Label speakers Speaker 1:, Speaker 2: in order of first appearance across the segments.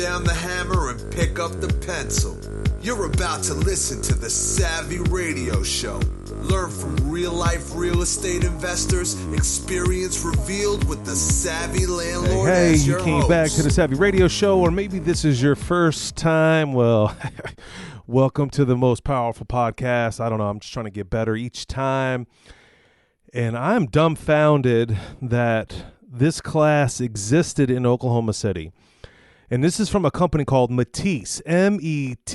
Speaker 1: down the hammer and pick up the pencil. You're about to listen to the Savvy Radio Show. Learn from real-life real estate investors, experience revealed with the Savvy Landlord as your
Speaker 2: host. Hey, you came back to the Savvy Radio Show, or maybe this is your first time. Well, welcome to the most powerful podcast. I don't know. I'm just trying to get better each time. And I'm dumbfounded that this class existed in Oklahoma City. And this is from a company called Mettise, METTISE.com.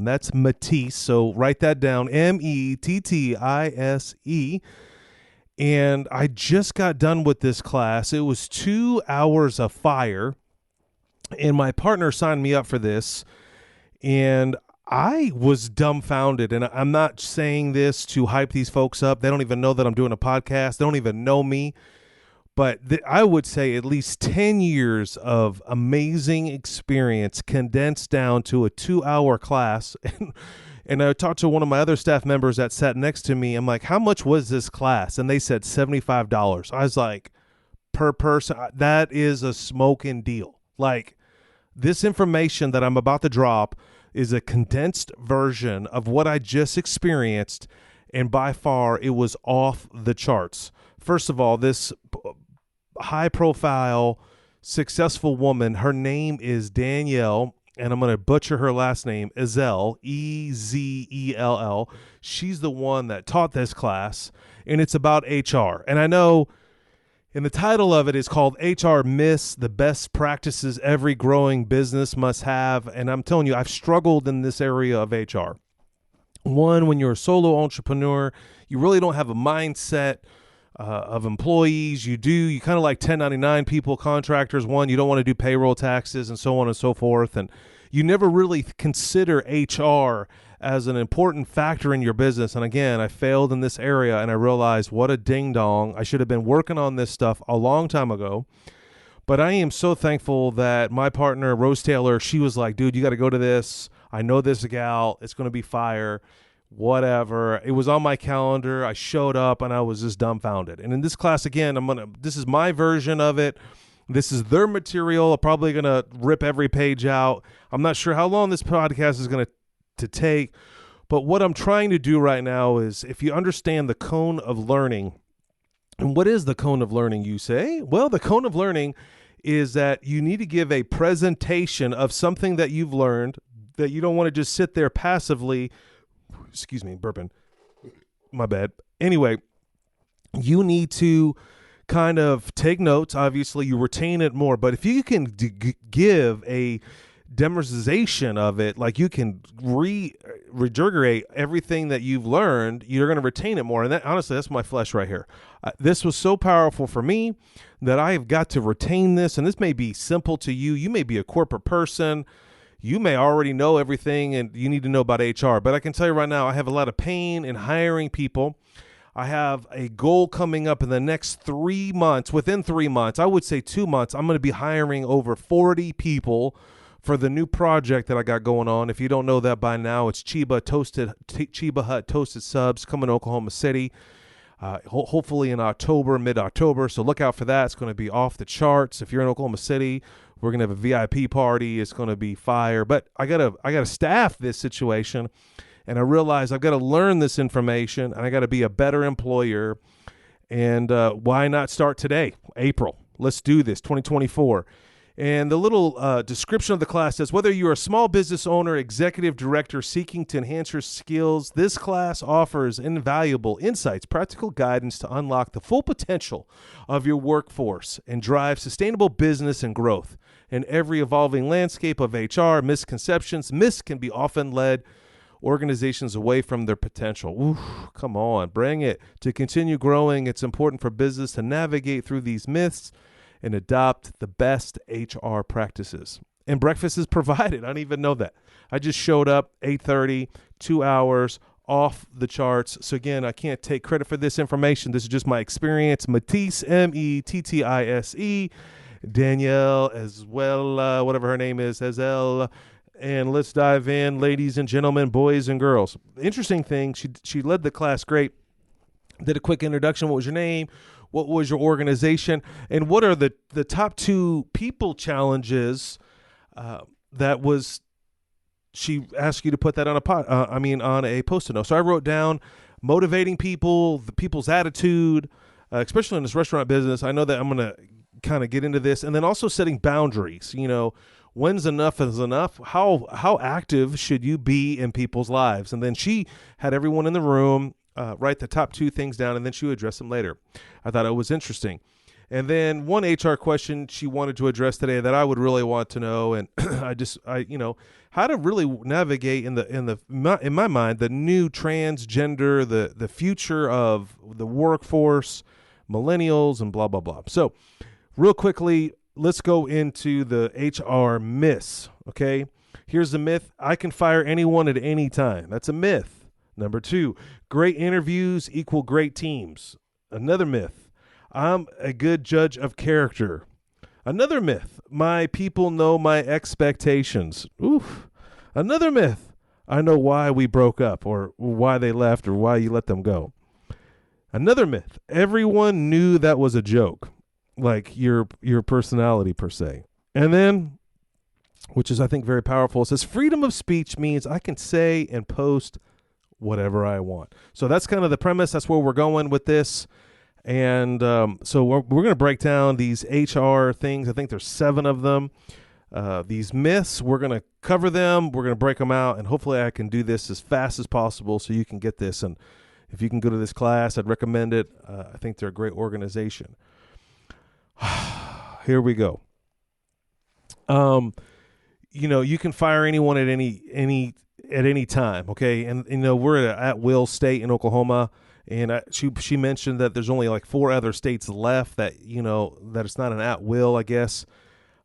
Speaker 2: That's Mettise. So write that down, METTISE. And I just got done with this class. It was 2 hours of fire. And my partner signed me up for this. And I was dumbfounded. And I'm not saying this to hype these folks up. They don't even know that I'm doing a podcast. They don't even know me. But I would say at least 10 years of amazing experience condensed down to a 2-hour class. And I talked to one of my other staff members that sat next to me. I'm like, how much was this class? And they said $75. I was like, per person, that is a smoking deal. Like, this information that I'm about to drop is a condensed version of what I just experienced. And by far, it was off the charts. First of all, this high-profile, successful woman, her name is Danielle, and I'm going to butcher her last name, Ezell, E-Z-E-L-L. She's the one that taught this class, and it's about HR. And I know, and the title of it is called HR Myths, the Best Practices Every Growing Business Must Have. And I'm telling you, I've struggled in this area of HR. One, when you're a solo entrepreneur, you really don't have a mindset of employees. You kind of like 1099 people, contractors. One, you don't want to do payroll taxes and so on and so forth. And you never really consider HR as an important factor in your business. And again, I failed in this area and I realized what a ding dong. I should have been working on this stuff a long time ago. But I am so thankful that my partner, Rose Taylor, she was like, dude, you got to go to this. I know this gal. It's going to be fire. Whatever. It was on my calendar. I showed up and I was just dumbfounded. And in this class, again, this is my version of it. This is their material. I'm probably going to rip every page out. I'm not sure how long this podcast is going to take, but what I'm trying to do right now is, if you understand the cone of learning, and what is the cone of learning, you say? Well, the cone of learning is that you need to give a presentation of something that you've learned, that you don't want to just sit there passively. Excuse me, burping. My bad. Anyway, you need to kind of take notes. Obviously, you retain it more. But if you can give a demonstration of it, like you can regurgitate everything that you've learned, you're going to retain it more. And that, honestly, that's my flesh right here. This was so powerful for me that I have got to retain this. And this may be simple to you. You may be a corporate person. You may already know everything and you need to know about HR, but I can tell you right now, I have a lot of pain in hiring people. I have a goal coming up in the next 3 months. Within 3 months, I would say 2 months, I'm going to be hiring over 40 people for the new project that I got going on. If you don't know that by now, it's Chiba Hut Toasted Subs coming to Oklahoma City. Hopefully in October, mid-October. So look out for that. It's going to be off the charts. If you're in Oklahoma City, we're going to have a VIP party. It's going to be fire. But I gotta staff this situation. And I realize I've got to learn this information and I got to be a better employer. And why not start today, April? Let's do this, 2024. And the little description of the class says, whether you're a small business owner, executive director seeking to enhance your skills, this class offers invaluable insights, practical guidance to unlock the full potential of your workforce and drive sustainable business and growth. In every evolving landscape of HR, misconceptions, myths can be often led organizations away from their potential. Ooh, come on, bring it. To continue growing, it's important for business to navigate through these myths and adopt the best HR practices. And breakfast is provided. I didn't even know that. I just showed up 8:30, 2 hours, off the charts. So again, I can't take credit for this information. This is just my experience. Mettise, M-E-T-T-I-S-E. Danielle as well, whatever her name is, Ezell. And let's dive in, ladies and gentlemen, boys and girls. The interesting thing, she led the class great. Did a quick introduction. What was your name? What was your organization? And what are the top 2 people challenges that was, she asked you to put that on on a Post-it note. So I wrote down motivating people, the people's attitude, especially in this restaurant business. I know that I'm going to kind of get into this. And then also setting boundaries. When's enough is enough? How active should you be in people's lives? And then she had everyone in the room write the top 2 things down, and then she would address them later. I thought it was interesting. And then one HR question she wanted to address today that I would really want to know, and how to really navigate in my mind the new transgender, the future of the workforce, millennials, and blah blah blah. So, real quickly, let's go into the HR myths. Okay, here's the myth: I can fire anyone at any time. That's a myth. Number 2, great interviews equal great teams. Another myth: I'm a good judge of character. Another myth: my people know my expectations. Oof. Another myth: I know why we broke up, or why they left, or why you let them go. Another myth: everyone knew that was a joke, like your personality per se. And then, which is I think very powerful, it says freedom of speech means I can say and post whatever I want. So that's kind of the premise. That's where we're going with this. And so we're going to break down these HR things. I think there's 7 of them. These myths, we're going to cover them. We're going to break them out. And hopefully I can do this as fast as possible so you can get this. And if you can go to this class, I'd recommend it. I think they're a great organization. Here we go. You can fire anyone at any time. Okay. And, we're at will state in Oklahoma. And she mentioned that there's only like 4 other states left that, that it's not an at will, I guess.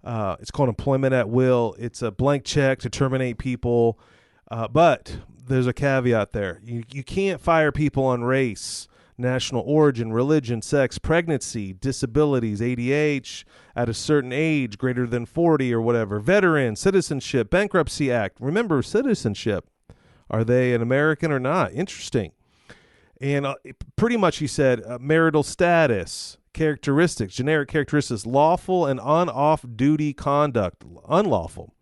Speaker 2: It's called employment at will. It's a blank check to terminate people. But there's a caveat there. You can't fire people on race, national origin, religion, sex, pregnancy, disabilities, ADH, at a certain age, greater than 40 or whatever, veteran, citizenship, bankruptcy act. Remember, citizenship. Are they an American or not? Interesting. And pretty much he said marital status, characteristics, generic characteristics, lawful and off-duty conduct, unlawful,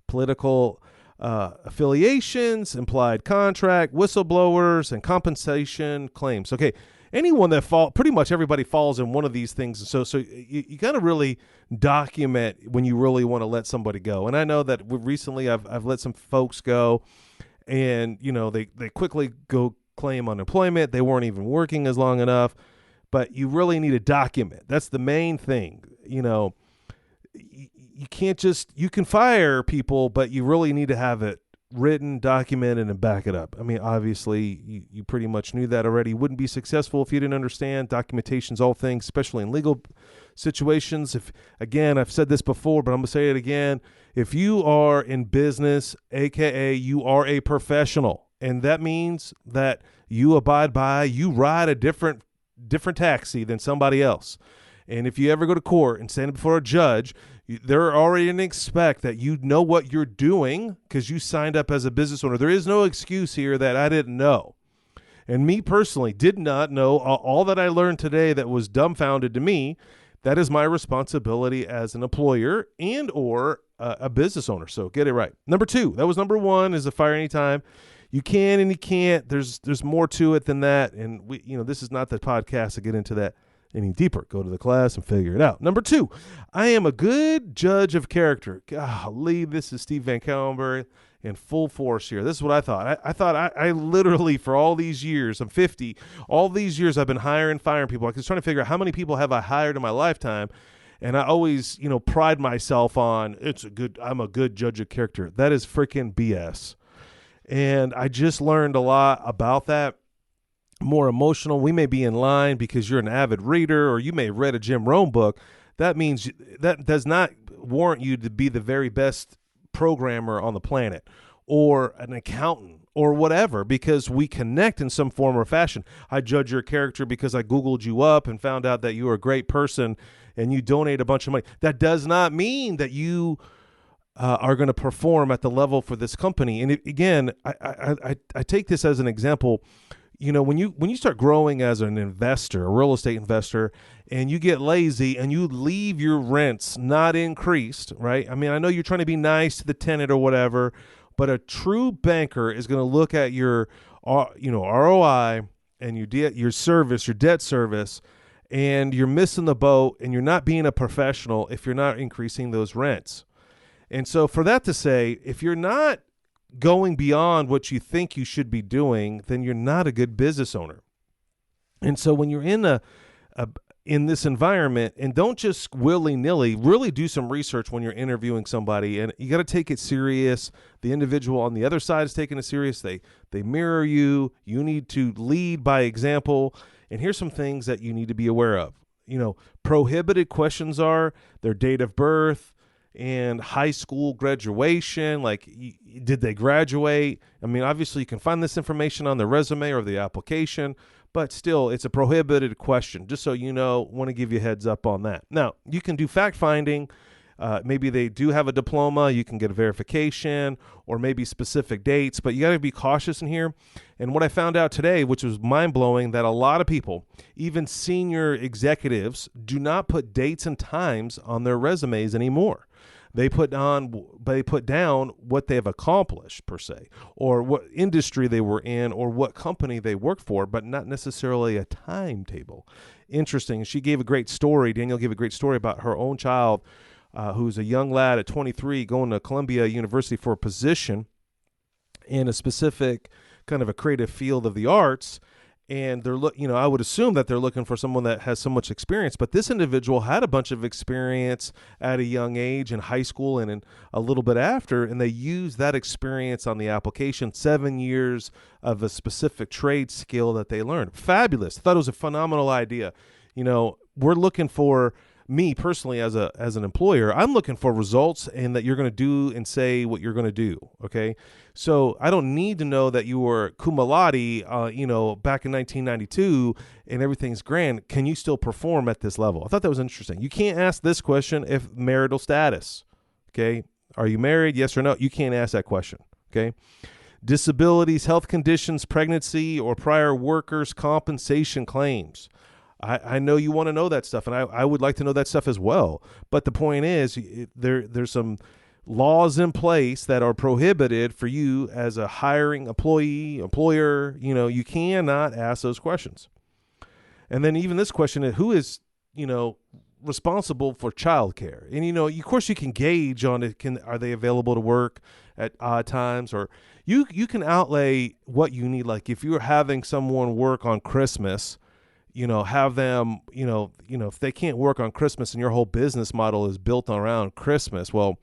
Speaker 2: political affiliations, implied contract, whistleblowers, and compensation claims. Okay, anyone that pretty much everybody falls in one of these things. So you got to really document when you really want to let somebody go. And I know that recently I've let some folks go, and they quickly go claim unemployment. They weren't even working as long enough, but you really need a document. That's the main thing. You can't you can fire people, but you really need to have it written, documented, and back it up. I mean, obviously you pretty much knew that already. You wouldn't be successful if you didn't understand documentation's all things, especially in legal situations. Again, I've said this before, but I'm going to say it again. If you are in business, AKA you are a professional, and that means that you you ride a different taxi than somebody else. And if you ever go to court and stand before a judge, they're already going to expect that you know what you're doing because you signed up as a business owner. There is no excuse here that I didn't know. And me personally did not know all that I learned today that was dumbfounded to me. That is my responsibility as an employer and or a business owner. So get it right. Number 2, that was number 1, is a fire anytime. You can and you can't. There's more to it than that. And this is not the podcast to get into that any deeper. Go to the class and figure it out. Number 2, I am a good judge of character. Golly, this is Steve VanCauwenbergh in full force here. This is what I thought. I thought I literally, for all these years, I'm 50, all these years I've been hiring, firing people. I was trying to figure out how many people have I hired in my lifetime. And I always, pride myself on I'm a good judge of character. That is freaking BS. And I just learned a lot about that. More emotional. We may be in line because you're an avid reader, or you may have read a Jim Rohn book. That means that does not warrant you to be the very best programmer on the planet, or an accountant, or whatever, because we connect in some form or fashion. I judge your character because I Googled you up and found out that you are a great person and you donate a bunch of money. That does not mean that you are going to perform at the level for this company. And again, I take this as an example. when you start growing as an investor, a real estate investor, and you get lazy and you leave your rents not increased, right? I mean, I know you're trying to be nice to the tenant or whatever, but a true banker is going to look at your, ROI and your service, your debt service, and you're missing the boat and you're not being a professional if you're not increasing those rents. And so for that to say, if you're not going beyond what you think you should be doing, then you're not a good business owner. And so when you're in this environment, and don't just willy-nilly, really do some research when you're interviewing somebody, and you got to take it serious. The individual on the other side is taking it serious. They mirror you. You need to lead by example. And here's some things that you need to be aware of. Prohibited questions are their date of birth and high school graduation. Like, did they graduate? I mean, obviously you can find this information on the resume or the application, but still it's a prohibited question. Just so you know, want to give you a heads up on that. Now, you can do fact finding. Maybe they do have a diploma. You can get a verification or maybe specific dates, but you got to be cautious in here. And what I found out today, which was mind blowing, that a lot of people, even senior executives, do not put dates and times on their resumes anymore. They put down what they have accomplished per se, or what industry they were in, or what company they worked for, but not necessarily a timetable. Interesting. She gave a great story. Danielle gave a great story about her own child, who's a young lad at 23 going to Columbia University for a position in a specific kind of a creative field of the arts. And I would assume that they're looking for someone that has so much experience, but this individual had a bunch of experience at a young age in high school and a little bit after, and they used that experience on the application, 7 years of a specific trade skill that they learned. Fabulous. I thought it was a phenomenal idea. We're looking for, me personally as an employer, I'm looking for results and that you're going to do and say what you're going to do. Okay. So I don't need to know that you were cum laude, back in 1992 and everything's grand. Can you still perform at this level? I thought that was interesting. You can't ask this question if marital status. Okay. Are you married? Yes or no? You can't ask that question. Okay. Disabilities, health conditions, pregnancy, or prior workers' compensation claims. I know you want to know that stuff, and I would like to know that stuff as well. But the point is, there's some laws in place that are prohibited for you as a hiring employer. You cannot ask those questions. And then even this question is, who is, responsible for childcare? And, of course you can gauge on it. Are they available to work at odd times? Or you can outlay what you need. Like if you're having someone work on Christmas, have them, if they can't work on Christmas and your whole business model is built around Christmas, well,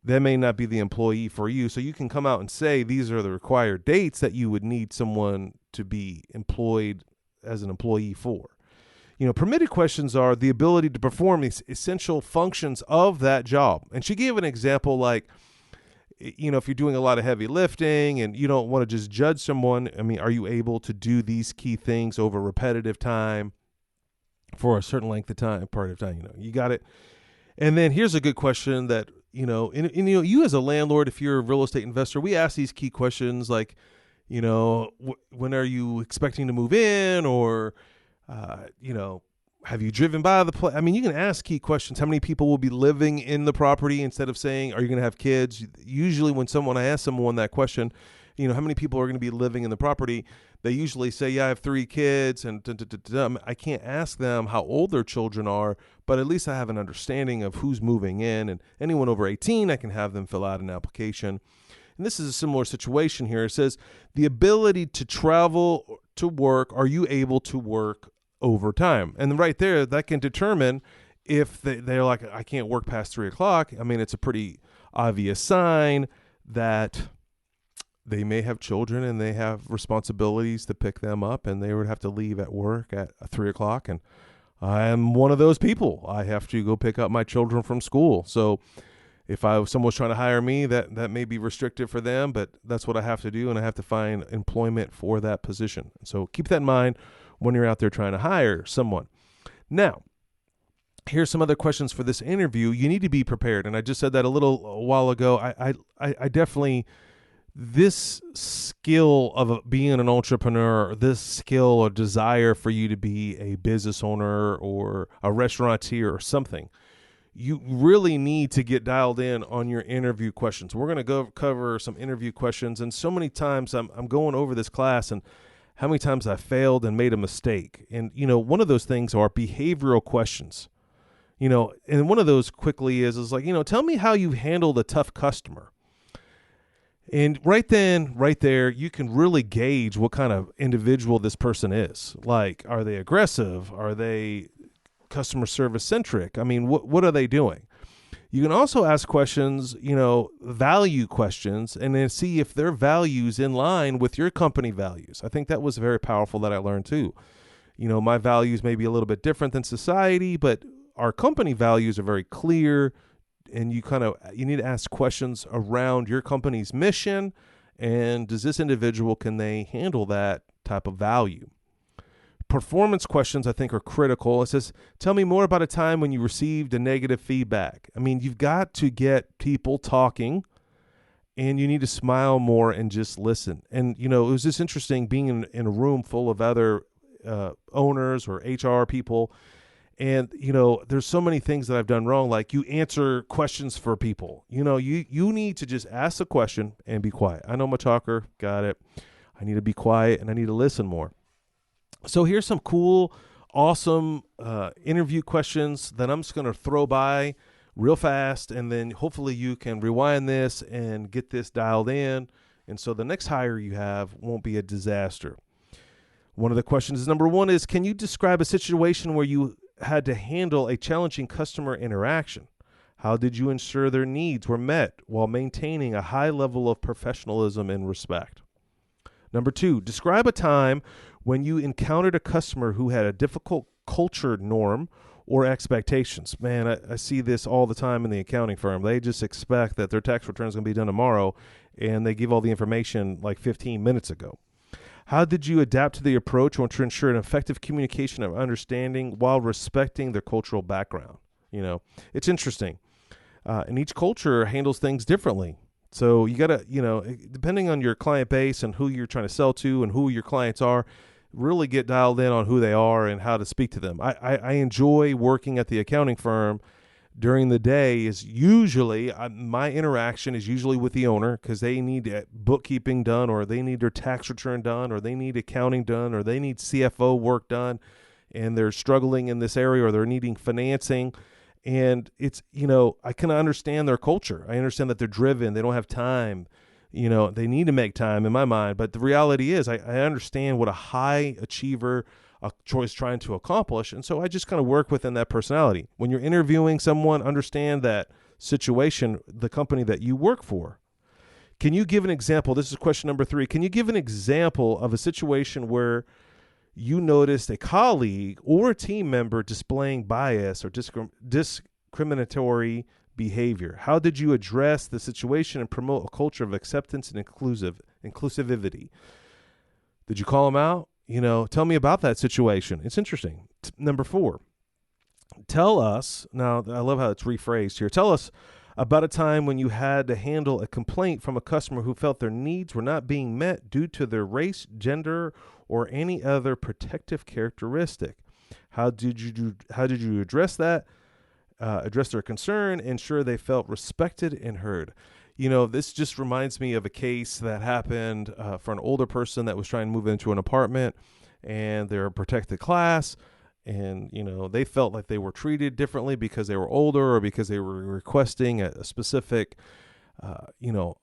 Speaker 2: that may not be the employee for you. So you can come out and say, these are the required dates that you would need someone to be employed as an employee for. Permitted questions are the ability to perform these essential functions of that job. And she gave an example like, if you're doing a lot of heavy lifting and you don't want to just judge someone, I mean, are you able to do these key things over repetitive time for a certain length of time, part of time, you got it. And then here's a good question that, you as a landlord, if you're a real estate investor, we ask these key questions like, when are you expecting to move in? Or, have you driven by the place? I mean, you can ask key questions. How many people will be living in the property instead of saying, are you going to have kids? Usually when I ask someone that question, how many people are going to be living in the property? They usually say, yeah, I have 3 kids. And I can't ask them how old their children are, but at least I have an understanding of who's moving in. And anyone over 18, I can have them fill out an application. And this is a similar situation here. It says the ability to travel to work. Are you able to work over time? And right there, that can determine if they're like, I can't work past 3:00. I mean, it's a pretty obvious sign that they may have children and they have responsibilities to pick them up, and they would have to leave at work at 3:00. And I am one of those people. I have to go pick up my children from school. So if someone was trying to hire me, that may be restrictive for them, but that's what I have to do, and I have to find employment for that position. So keep that in mind when you're out there trying to hire someone. Now, here's some other questions for this interview. You need to be prepared, and I just said that a while ago. I definitely this skill of being an entrepreneur, this skill or desire for you to be a business owner or a restaurateur or something, you really need to get dialed in on your interview questions. We're going to go cover some interview questions. And so many times I'm going over this class and how many times I failed and made a mistake. And, one of those things are behavioral questions, and one of those quickly is like, tell me how you handled a tough customer. And right there, you can really gauge what kind of individual this person is. Like, are they aggressive? Are they customer service centric? I mean, what are they doing? You can also ask questions, value questions, and then see if their values in line with your company values. I think that was very powerful that I learned too. My values may be a little bit different than society, but our company values are very clear. And you need to ask questions around your company's mission, and does this individual, can they handle that type of value? Performance questions, I think, are critical. It says, tell me more about a time when you received a negative feedback. I mean, you've got to get people talking, and you need to smile more and just listen. And, it was just interesting being in a room full of other owners or HR people. And, there's so many things that I've done wrong. Like, you answer questions for people. You need to just ask a question and be quiet. I know I'm a talker. Got it. I need to be quiet and I need to listen more. So here's some cool, awesome interview questions that I'm just going to throw by real fast. And then hopefully you can rewind this and get this dialed in. And so the next hire you have won't be a disaster. One of the questions, number one, is, can you describe a situation where you had to handle a challenging customer interaction? How did you ensure their needs were met while maintaining a high level of professionalism and respect? Number two, describe a time when you encountered a customer who had a difficult culture norm or expectations. Man, I see this all the time in the accounting firm. They just expect that their tax return is going to be done tomorrow, and they give all the information like 15 minutes ago. How did you adapt to the approach to ensure an effective communication of understanding while respecting their cultural background? It's interesting. And each culture handles things differently. So you got to, depending on your client base and who you're trying to sell to and who your clients are, really get dialed in on who they are and how to speak to them. I enjoy working at the accounting firm. During the day is usually, my interaction is usually with the owner, because they need bookkeeping done, or they need their tax return done, or they need accounting done, or they need CFO work done, and they're struggling in this area, or they're needing financing. And it's, I can understand their culture. I understand that they're driven. They don't have time. They need to make time in my mind. But the reality is I understand what a high achiever is trying to accomplish. And so I just kind of work within that personality. When you're interviewing someone, understand that situation, the company that you work for. Can you give an example? This is question number 3. Can you give an example of a situation where you noticed a colleague or a team member displaying bias or discriminatory behavior? How did you address the situation and promote a culture of acceptance and inclusivity? Did you call them out? Tell me about that situation. It's interesting. Number 4, tell us, now I love how it's rephrased here. Tell us about a time when you had to handle a complaint from a customer who felt their needs were not being met due to their race, gender, or any other protective characteristic. How did you address that? Address their concern, ensure they felt respected and heard. This just reminds me of a case that happened for an older person that was trying to move into an apartment, and they're a protected class, and they felt like they were treated differently because they were older, or because they were requesting a specific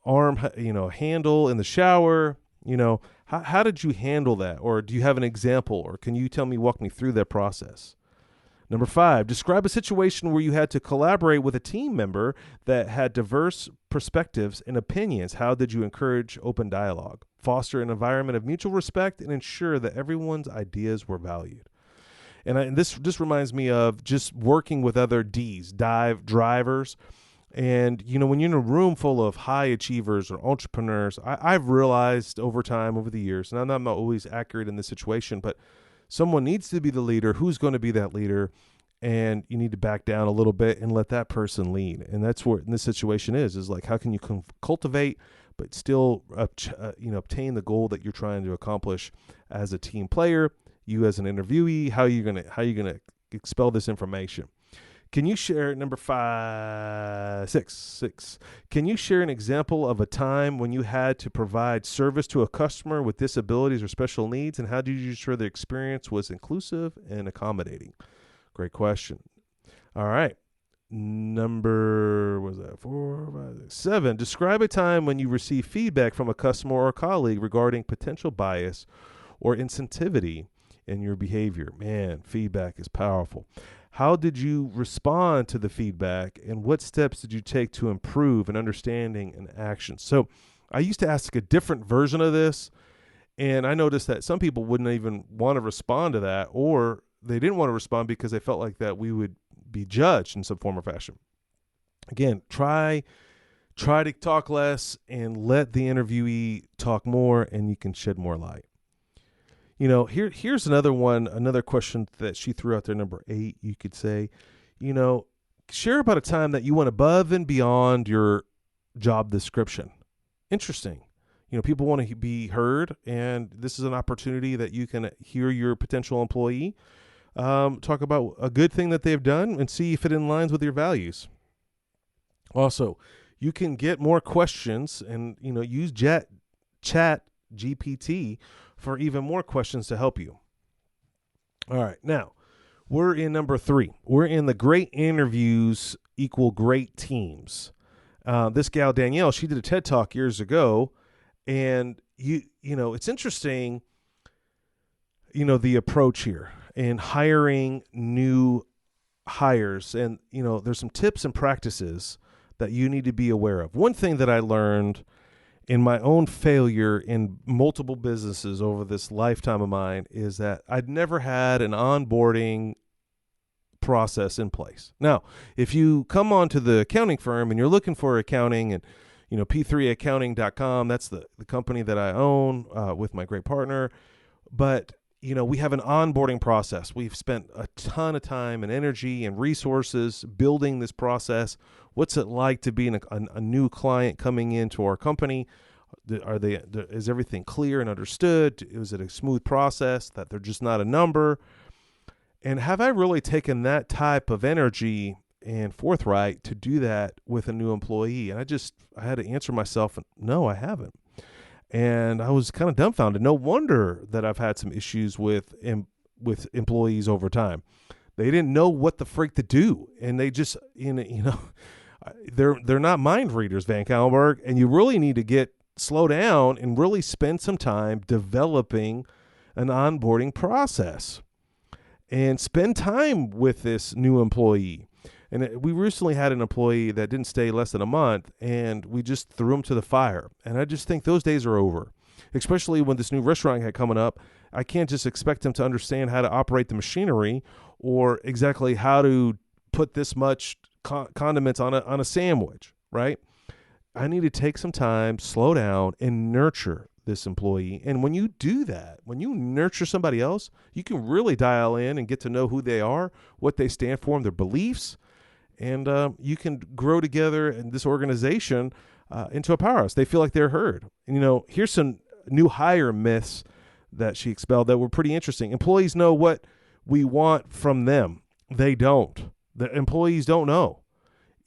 Speaker 2: arm handle in the shower. How did you handle that? Or do you have an example, or can you walk me through that process? Number 5, describe a situation where you had to collaborate with a team member that had diverse perspectives and opinions. How did you encourage open dialogue, foster an environment of mutual respect, and ensure that everyone's ideas were valued? And this just reminds me of just working with other drivers. And, when you're in a room full of high achievers or entrepreneurs, I've realized over the years, and I'm not always accurate in this situation, but someone needs to be the leader. Who's going to be that leader? And you need to back down a little bit and let that person lead. And that's what in this situation is like, how can you cultivate but still obtain the goal that you're trying to accomplish as a team player. You as an interviewee, how you gonna expel this information? Can you share number 6? Can you share an example of a time when you had to provide service to a customer with disabilities or special needs, and how did you ensure the experience was inclusive and accommodating? Great question. All right. Number, 4, 5, 6, 7. Describe a time when you received feedback from a customer or a colleague regarding potential bias or insensitivity in your behavior. Man, feedback is powerful. How did you respond to the feedback, and what steps did you take to improve in understanding and action? So I used to ask a different version of this, and I noticed that some people wouldn't even want to respond to that, or they didn't want to respond because they felt like that we would be judged in some form or fashion. Again, try to talk less and let the interviewee talk more, and you can shed more light. Here's another question that she threw out there, number 8, you could say, share about a time that you went above and beyond your job description. Interesting. People want to be heard, and this is an opportunity that you can hear your potential employee talk about a good thing that they've done and see if it aligns with your values. Also, you can get more questions and, use chat GPT for even more questions to help you. All right. Now, we're in number 3. We're in the great interviews equal great teams. This gal, Danielle, she did a TED Talk years ago, and it's interesting, the approach here in hiring new hires. And, there's some tips and practices that you need to be aware of. One thing that I learned in my own failure in multiple businesses over this lifetime of mine is that I'd never had an onboarding process in place. Now, if you come onto the accounting firm and you're looking for accounting, and p3accounting.com, that's the company that I own with my great partner. But we have an onboarding process. We've spent a ton of time and energy and resources building this process. What's it like to be a new client coming into our company? Is everything clear and understood? Is it a smooth process that they're just not a number? And have I really taken that type of energy and forthright to do that with a new employee? And I had to answer myself, no, I haven't. And I was kind of dumbfounded. No wonder that I've had some issues with employees over time. They didn't know what the freak to do, and they just, they're not mind readers, VanCauwenbergh, and you really need to slow down and really spend some time developing an onboarding process and spend time with this new employee. And we recently had an employee that didn't stay less than a month, and we just threw him to the fire. And I just think those days are over, especially when this new restaurant had coming up. I can't just expect him to understand how to operate the machinery or exactly how to put this much condiments on a sandwich, right? I need to take some time, slow down, and nurture this employee. And when you do that, when you nurture somebody else, you can really dial in and get to know who they are, what they stand for, and their beliefs. And you can grow together in this organization into a powerhouse. They feel like they're heard. And, here's some new hire myths that she expelled that were pretty interesting. Employees know what we want from them. They don't. The employees don't know.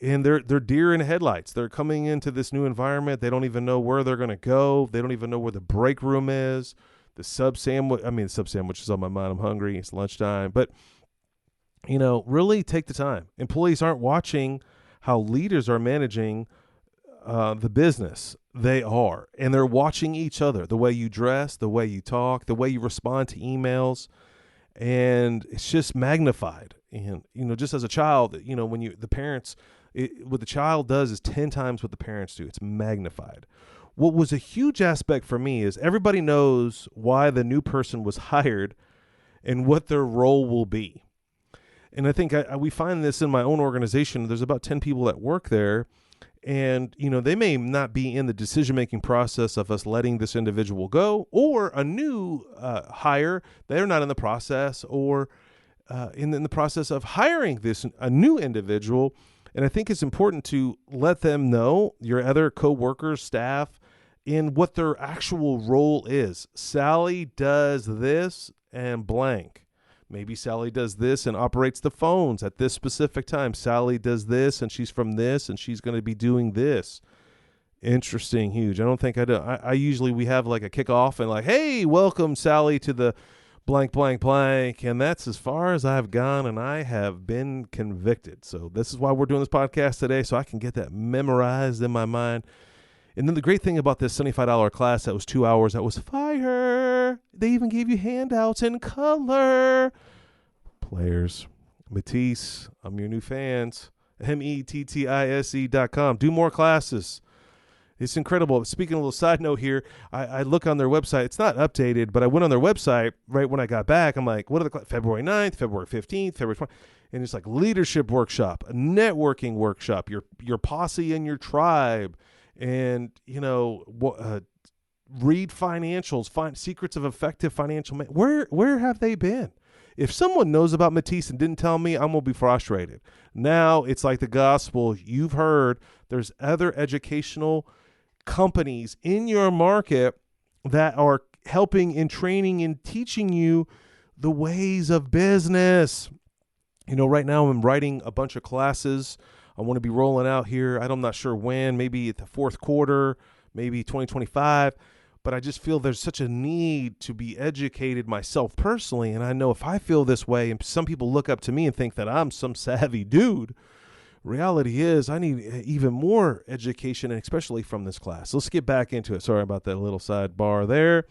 Speaker 2: And they're deer in headlights. They're coming into this new environment. They don't even know where they're going to go. They don't even know where the break room is. The sub sandwich is on my mind. I'm hungry. It's lunchtime. But really take the time. Employees aren't watching how leaders are managing the business. They are. And they're watching each other, the way you dress, the way you talk, the way you respond to emails. And it's just magnified. And, just as a child, when the parents, what the child does is 10 times what the parents do. It's magnified. What was a huge aspect for me is everybody knows why the new person was hired and what their role will be. And I think we find this in my own organization. There's about 10 people that work there, and, they may not be in the decision-making process of us letting this individual go, or a new hire. They're not in the process or in the process of hiring a new individual. And I think it's important to let them know, your other coworkers, staff, in what their actual role is. Sally does this and blank. Maybe Sally does this and operates the phones at this specific time. Sally does this and she's from this and she's going to be doing this. Interesting, huge. I don't think I do. I usually, we have like a kickoff and like, hey, welcome Sally to the blank, blank, blank. And that's as far as I've gone, and I have been convicted. So this is why we're doing this podcast today, so I can get that memorized in my mind. And then the great thing about this $75 class that was 2 hours, that was fire. They even gave you handouts in color. Players, Matisse, I'm your new fans. METTISE.com. Do more classes. It's incredible. Speaking of a little side note here, I look on their website. It's not updated, but I went on their website right when I got back. I'm like, what are the February 9th, February 15th, February 20th? And it's like leadership workshop, a networking workshop, your posse and your tribe, and, read financials, find secrets of effective financial Where have they been? If someone knows about Matisse and didn't tell me, I'm going to be frustrated. Now it's like the gospel. You've heard there's other educational companies in your market that are helping and training and teaching you the ways of business. Right now I'm writing a bunch of classes. I want to be rolling out here. I'm not sure when, maybe at the fourth quarter, maybe 2025. But I just feel there's such a need to be educated myself personally. And I know if I feel this way, and some people look up to me and think that I'm some savvy dude, reality is I need even more education, and especially from this class. Let's get back into it. Sorry about that little sidebar there.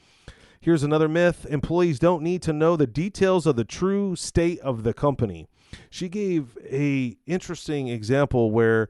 Speaker 2: Here's another myth. Employees don't need to know the details of the true state of the company. She gave a interesting example where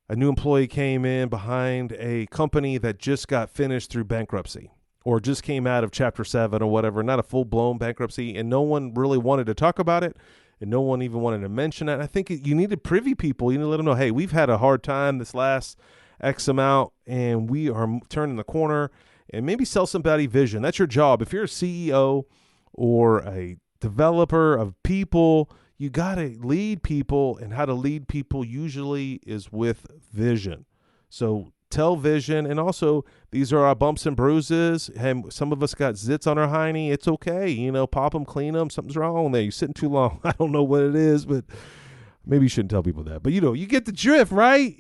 Speaker 2: a new employee came in behind a company that just got finished through bankruptcy or just came out of Chapter 7 or whatever, not a full-blown bankruptcy, and no one really wanted to talk about it, and no one even wanted to mention it. And I think you need to privy people. You need to let them know, hey, we've had a hard time this last X amount, and we are turning the corner, and maybe sell somebody vision. That's your job. If you're a CEO or a developer of people, you got to lead people, and how to lead people usually is with vision. So tell vision, and also these are our bumps and bruises. And some of us got zits on our hiney. It's okay. Pop them, clean them. Something's wrong there. You're sitting too long. I don't know what it is, but maybe you shouldn't tell people that. But, you get the drift, right?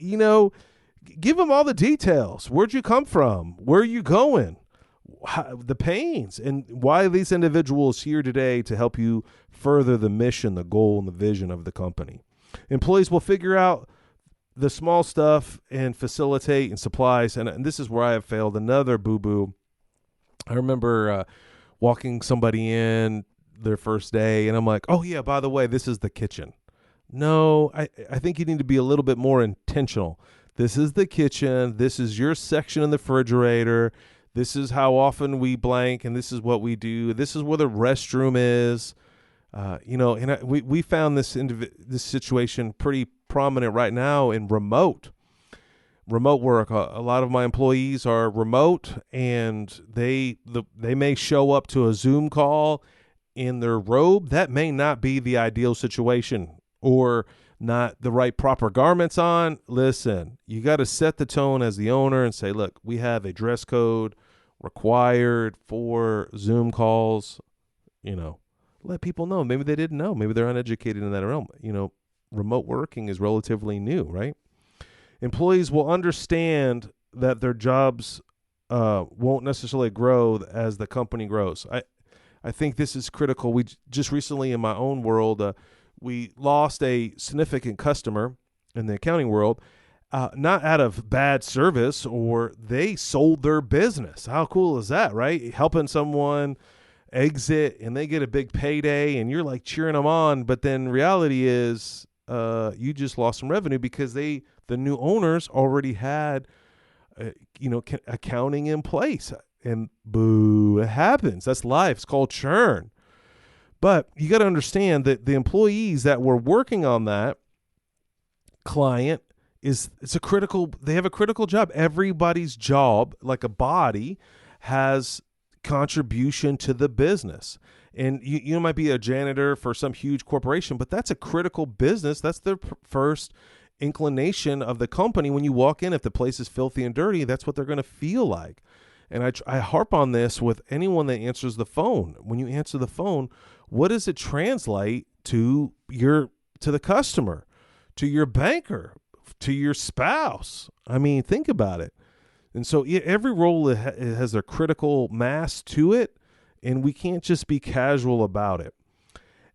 Speaker 2: Give them all the details. Where'd you come from? Where are you going? The pains, and why these individuals here today to help you further the mission, the goal, and the vision of the company. Employees will figure out the small stuff and facilitate and supplies. And this is where I have failed. Another boo-boo. I remember walking somebody in their first day, and I'm like, oh yeah, by the way, this is the kitchen. No, I think you need to be a little bit more intentional. This is the kitchen. This is your section in the refrigerator. This is how often we blank, and this is what we do. This is where the restroom is. We found this situation pretty prominent right now in remote work. A lot of my employees are remote, and they may show up to a Zoom call in their robe. That may not be the ideal situation, or not the right proper garments on. Listen, you got to set the tone as the owner and say, look, we have a dress code required for Zoom calls. Let people know. Maybe they didn't know. Maybe they're uneducated in that realm. Remote working is relatively new, right? Employees will understand that their jobs won't necessarily grow as the company grows. I think this is critical. We just recently in my own world, we lost a significant customer in the accounting world, not out of bad service, or they sold their business. How cool is that, right? Helping someone exit and they get a big payday, and you're like cheering them on. But then reality is you just lost some revenue because the new owners already had, accounting in place. And boo, it happens. That's life. It's called churn. But you got to understand that the employees that were working on that client they have a critical job. Everybody's job, like a body, has contribution to the business. And you might be a janitor for some huge corporation, but that's a critical business. That's their first inclination of the company when you walk in. If the place is filthy and dirty, that's what they're going to feel like. And I harp on this with anyone that answers the phone. When you answer the phone, what does it translate to the customer, to your banker, to your spouse? I mean, think about it. And so every role it has a critical mass to it, and we can't just be casual about it.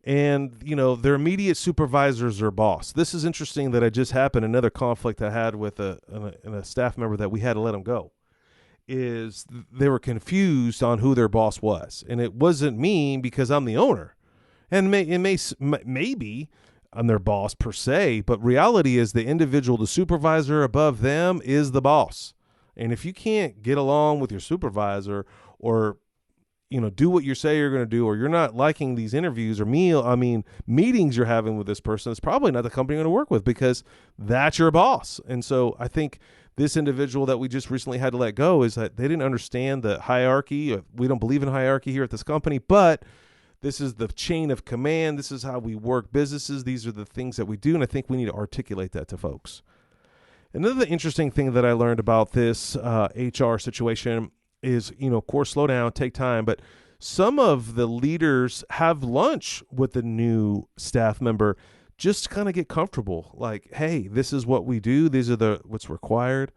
Speaker 2: And, their immediate supervisors or boss. This is interesting that it just happened. Another conflict I had with a staff member that we had to let him go is they were confused on who their boss was. And it wasn't me because I'm the owner. And maybe I'm their boss per se, but reality is the individual, the supervisor above them is the boss. And if you can't get along with your supervisor or do what you say you're going to do, or you're not liking these interviews or meetings you're having with this person, it's probably not the company you're going to work with because that's your boss. And so I think this individual that we just recently had to let go is that they didn't understand the hierarchy. We don't believe in hierarchy here at this company, but this is the chain of command. This is how we work businesses. These are the things that we do. And I think we need to articulate that to folks. Another interesting thing that I learned about this HR situation is, of course, slow down, take time, but some of the leaders have lunch with the new staff member just to kind of get comfortable. Like, hey, this is what we do. These are what's required.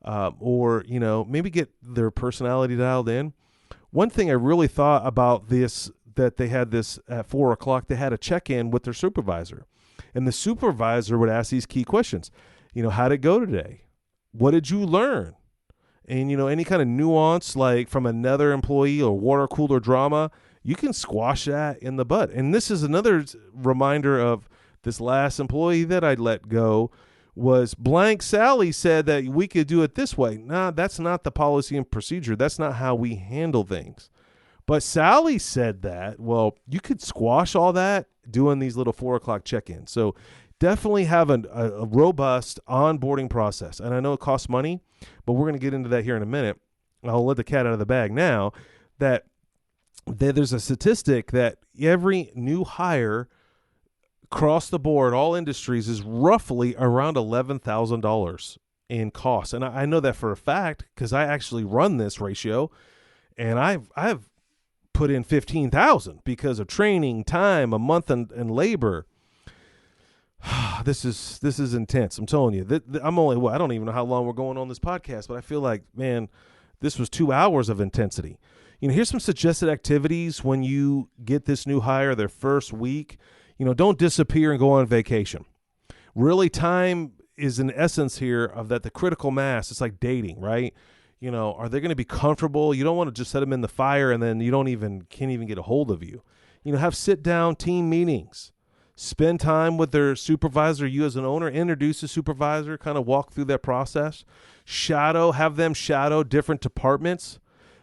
Speaker 2: Or, maybe get their personality dialed in. One thing I really thought about this, that they had this at 4:00, they had a check-in with their supervisor. And the supervisor would ask these key questions. How'd it go today? What did you learn? And, any kind of nuance, like from another employee or water cooler drama, you can squash that in the butt. And this is another reminder of this last employee that I let go was blank Sally said that we could do it this way. Nah, that's not the policy and procedure. That's not how we handle things. But Sally said that. Well, you could squash all that doing these little 4:00 check-ins. So definitely have a robust onboarding process. And I know it costs money, but we're going to get into that here in a minute. I'll let the cat out of the bag now that there's a statistic that every new hire across the board, all industries, is roughly around $11,000 in costs. And I know that for a fact because I actually run this ratio, and I've put in $15,000 because of training, time, a month, and labor. This is intense. I'm telling you. I don't even know how long we're going on this podcast, but I feel like, man, this was 2 hours of intensity. Here's some suggested activities when you get this new hire their first week. Don't disappear and go on vacation. Really, time is an essence here of that. The critical mass. It's like dating, right? Are they going to be comfortable? You don't want to just set them in the fire and then can't even get a hold of you. Have sit down team meetings. Spend time with their supervisor. You as an owner, introduce a supervisor, kind of walk through that process. Have them shadow different departments.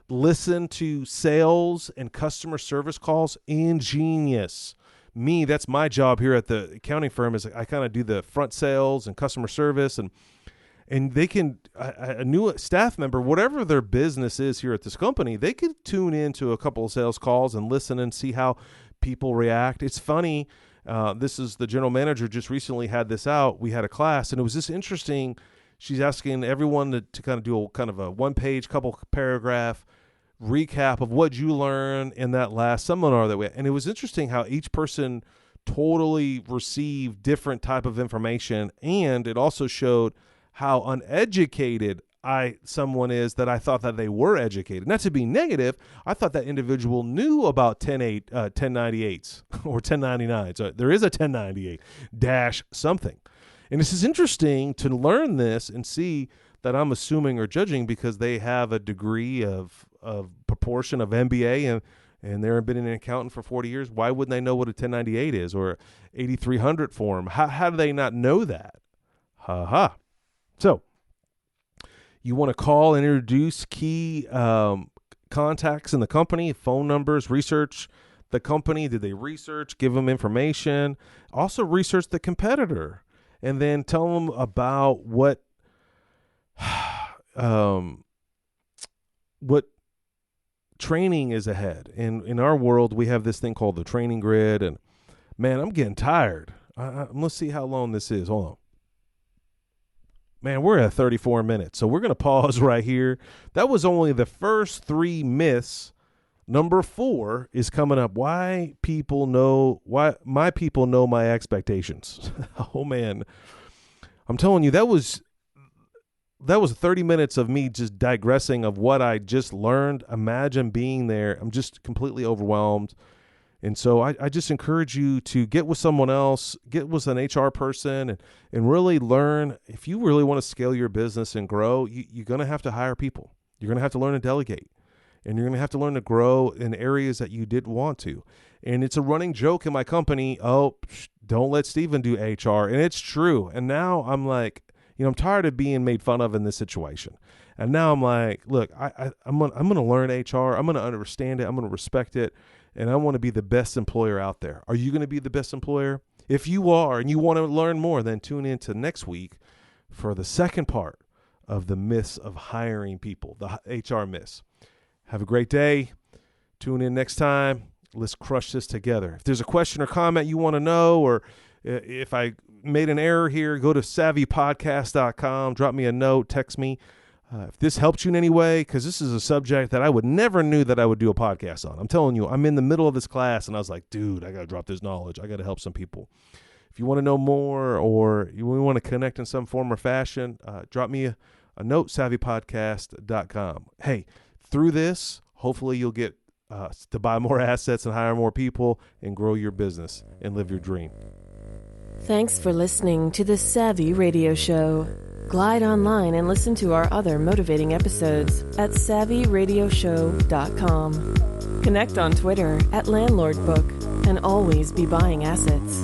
Speaker 2: Listen to sales and customer service calls. Ingenious. That's my job here at the accounting firm is I kind of do the front sales and customer service, and they can, a new staff member, whatever their business is here at this company, they could tune into a couple of sales calls and listen and see how people react. It's funny. This is the general manager just recently had this out. We had a class, and it was just interesting. She's asking everyone to kind of do a kind of a one-page, couple paragraph recap of what you learned in that last seminar that we had. And it was interesting how each person totally received different type of information, and it also showed how uneducated someone is that I thought that they were educated. Not to be negative, I thought that individual knew about 1098s or 1099s. So there is a 1098 dash something. And this is interesting to learn this and see that I'm assuming or judging because they have a degree of proportion of MBA and they've been an accountant for 40 years. Why wouldn't they know what a 1098 is or 8300 form? How do they not know that? So you want to call and introduce key contacts in the company, phone numbers, research the company. Did they research? Give them information. Also research the competitor, and then tell them about what training is ahead. In our world, we have this thing called the training grid, and man, I'm getting tired. Let's see how long this is. Hold on. Man, we're at 34 minutes, so we're going to pause right here. That was only the first 3 myths. Number 4 is coming up. Why my people know my expectations. Oh, man. I'm telling you, that was 30 minutes of me just digressing of what I just learned. Imagine being there. I'm just completely overwhelmed. And so I just encourage you to get with someone else, get with an HR person, and really learn. If you really want to scale your business and grow, you're going to have to hire people. You're going to have to learn to delegate. And you're going to have to learn to grow in areas that you didn't want to. And it's a running joke in my company, don't let Steven do HR. And it's true. And now I'm like, I'm tired of being made fun of in this situation. And now I'm like, look, I'm going to learn HR. I'm going to understand it. I'm going to respect it. And I want to be the best employer out there. Are you going to be the best employer? If you are and you want to learn more, then tune in to next week for the second part of the myths of hiring people, the HR myths. Have a great day. Tune in next time. Let's crush this together. If there's a question or comment you want to know, or if I made an error here, go to savvypodcast.com. Drop me a note. Text me. If this helped you in any way, because this is a subject that I would never knew that I would do a podcast on. I'm telling you, I'm in the middle of this class, and I was like, dude, I got to drop this knowledge. I got to help some people. If you want to know more or you want to connect in some form or fashion, drop me a note, savvypodcast.com. Hey, through this, hopefully you'll get to buy more assets and hire more people and grow your business and live your dream.
Speaker 3: Thanks for listening to the Savvy Radio Show. Glide online and listen to our other motivating episodes at savvyradioshow.com. Connect on Twitter at LandlordBook and always be buying assets.